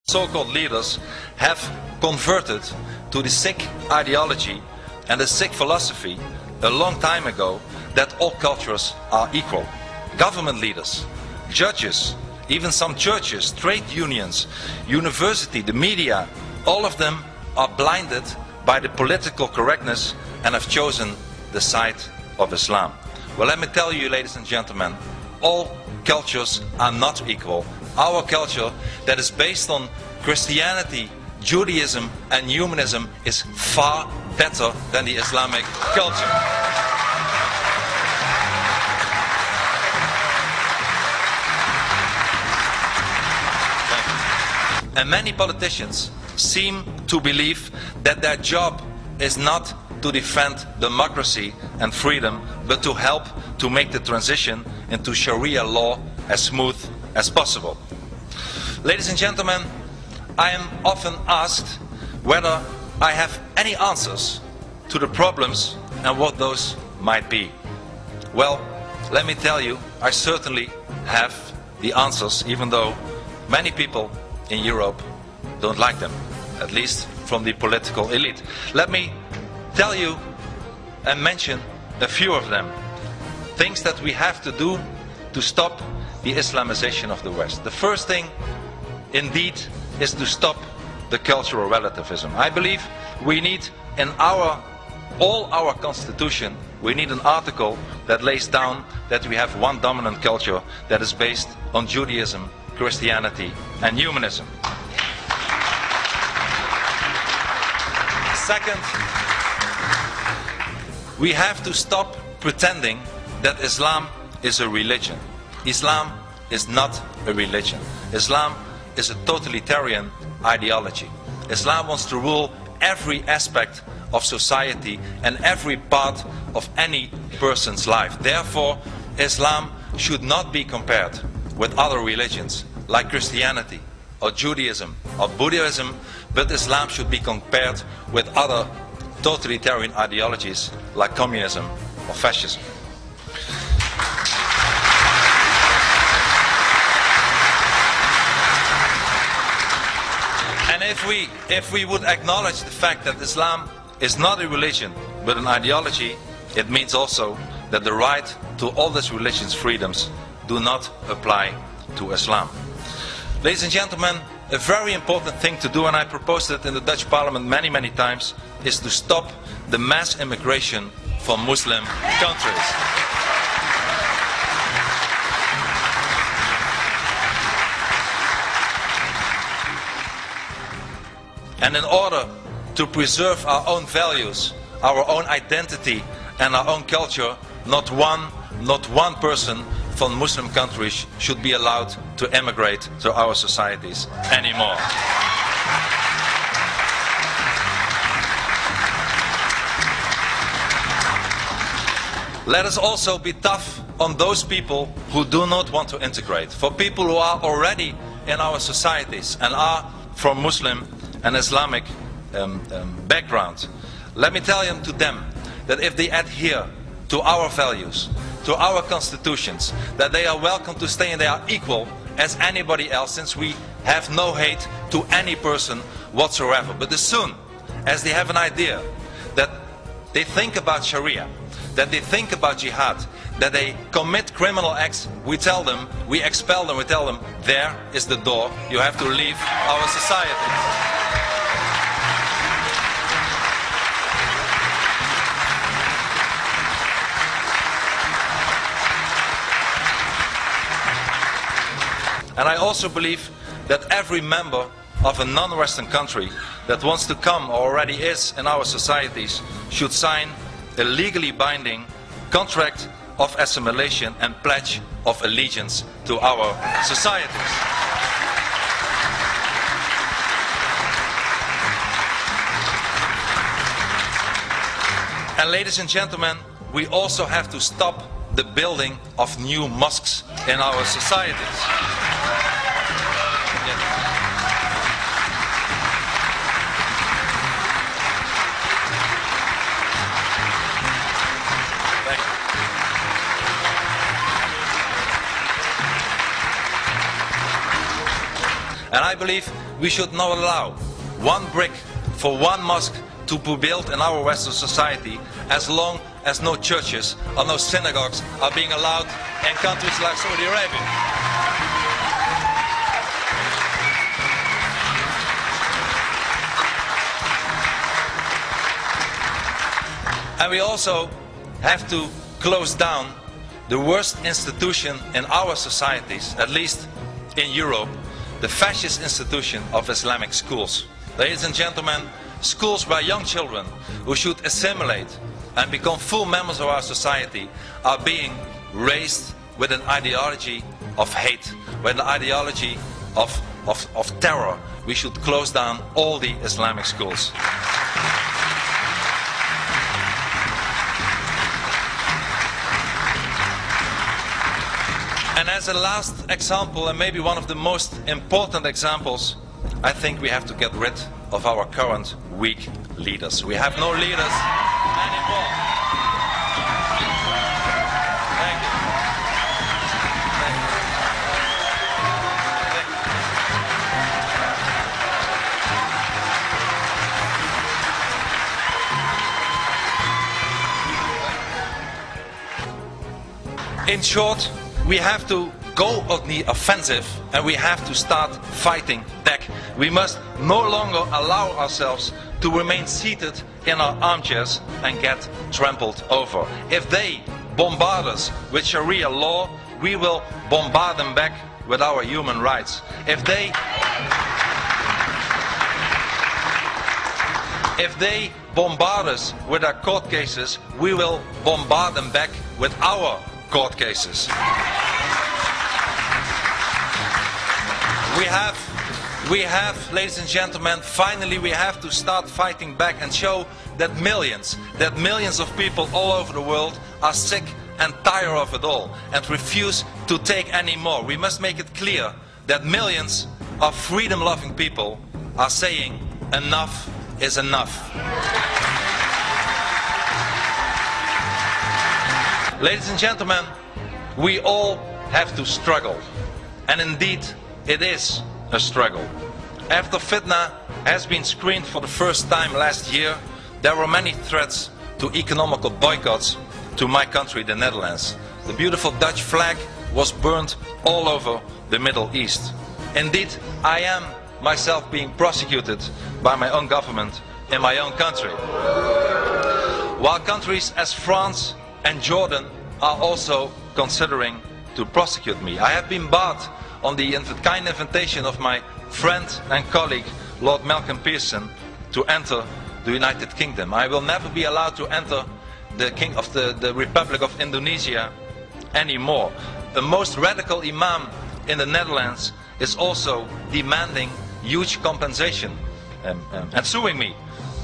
So-called leaders have converted to the sick ideology and the sick philosophy a long time ago that all cultures are equal. Government leaders, judges, even some churches, trade unions, university, the media, all of them are blinded by the political correctness and have chosen the side of Islam. Well, let me tell you, ladies and gentlemen, all cultures are not equal. Our culture that is based on Christianity, Judaism and humanism is far better than the Islamic culture. And many politicians seem to believe that their job is not to defend democracy and freedom, but to help to make the transition into Sharia law as smooth as possible. Ladies and gentlemen, I am often asked whether I have any answers to the problems and what those might be. Well, let me tell you, I certainly have the answers, even though many people in Europe don't like them, at least from the political elite. Let me tell you and mention a few of them. Things that we have to do to stop the Islamization of the West. The first thing, indeed, is to stop the cultural relativism. I believe we need in all our constitution, we need an article that lays down that we have one dominant culture that is based on Judaism, Christianity and humanism. Second, we have to stop pretending that Islam is a religion. Islam is not a religion. Islam is a totalitarian ideology. Islam wants to rule every aspect of society and every part of any person's life. Therefore, Islam should not be compared with other religions like Christianity or Judaism or Buddhism, but Islam should be compared with other totalitarian ideologies like communism or fascism. And if we would acknowledge the fact that Islam is not a religion but an ideology, it means also that the right to all these religious freedoms do not apply to Islam. Ladies and gentlemen, a very important thing to do, and I proposed it in the Dutch parliament many times, is to stop the mass immigration from Muslim countries. And in order to preserve our own values, our own identity and our own culture, not one person from Muslim countries should be allowed to emigrate to our societies anymore. Let us also be tough on those people who do not want to integrate. For people who are already in our societies and are from Muslim and Islamic background, let me tell to them that if they adhere to our values, to our constitutions, that they are welcome to stay and they are equal as anybody else, since we have no hate to any person whatsoever. But as soon as they have an idea that they think about Sharia, that they think about jihad, that they commit criminal acts, we tell them, we expel them, we tell them, there is the door, you have to leave our society. And I also believe that every member of a non-Western country that wants to come or already is in our societies should sign a legally binding contract of assimilation and pledge of allegiance to our societies. And ladies and gentlemen, we also have to stop the building of new mosques in our societies. And I believe we should not allow one brick for one mosque to be built in our Western society as long as no churches or no synagogues are being allowed in countries like Saudi Arabia. And we also have to close down the worst institution in our societies, at least in Europe, the fascist institution of Islamic schools. Ladies and gentlemen, schools where young children who should assimilate and become full members of our society are being raised with an ideology of hate, with an ideology of terror. We should close down all the Islamic schools. And as a last example, and maybe one of the most important examples, I think we have to get rid of our current weak leaders. We have no leaders anymore. Thank you. Thank you. In short, we have to go on the offensive and we have to start fighting back. We must no longer allow ourselves to remain seated in our armchairs and get trampled over. If they bombard us with Sharia law, we will bombard them back with our human rights. If they bombard us with our court cases, we will bombard them back with our court cases. We have, ladies and gentlemen, finally we have to start fighting back and show that millions of people all over the world are sick and tired of it all and refuse to take any more. We must make it clear that millions of freedom-loving people are saying enough is enough. Ladies and gentlemen, we all have to struggle, and indeed it is a struggle. After fitna has been screened for the first time last year, there were many threats to economical boycotts to my country, the Netherlands. The beautiful Dutch flag was burnt all over the Middle East. Indeed, I am myself being prosecuted by my own government in my own country. While countries as France and Jordan are also considering to prosecute me. I have been barred on the kind invitation of my friend and colleague Lord Malcolm Pearson to enter the United Kingdom. I will never be allowed to enter the Republic of Indonesia anymore. The most radical imam in the Netherlands is also demanding huge compensation and suing me.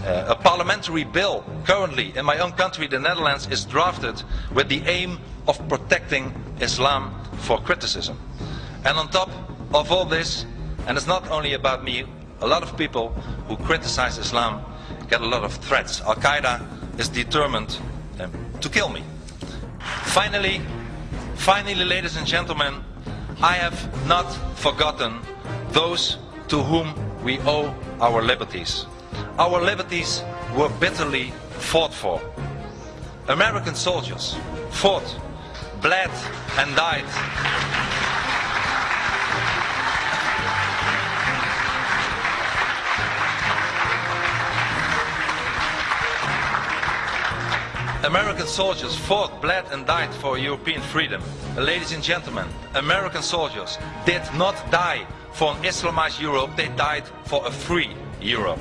A parliamentary bill currently in my own country, the Netherlands, is drafted with the aim of protecting Islam for criticism. And on top of all this, and it's not only about me, a lot of people who criticize Islam get a lot of threats. Al-Qaeda is determined to kill me. Finally, ladies and gentlemen, I have not forgotten those to whom we owe our liberties. Our liberties were bitterly fought for. American soldiers fought, bled and died. American soldiers fought, bled and died for European freedom. Ladies and gentlemen, American soldiers did not die for an Islamized Europe, they died for a free Europe.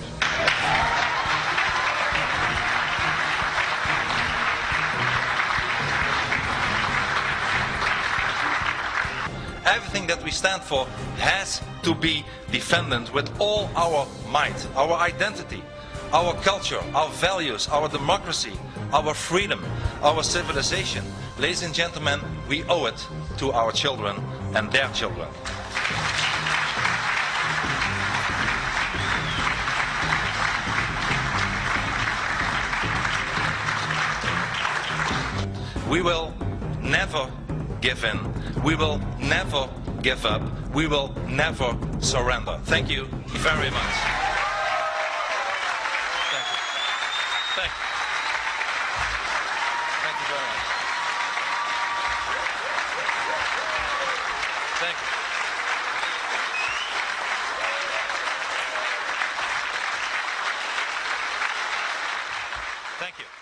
Everything that we stand for has to be defended with all our might, our identity, our culture, our values, our democracy, our freedom, our civilization. Ladies and gentlemen, we owe it to our children and their children. We will never give in. We will never give up. We will never surrender. Thank you very much. Thank you. Thank you. Thank you very much. Thank you. Thank you.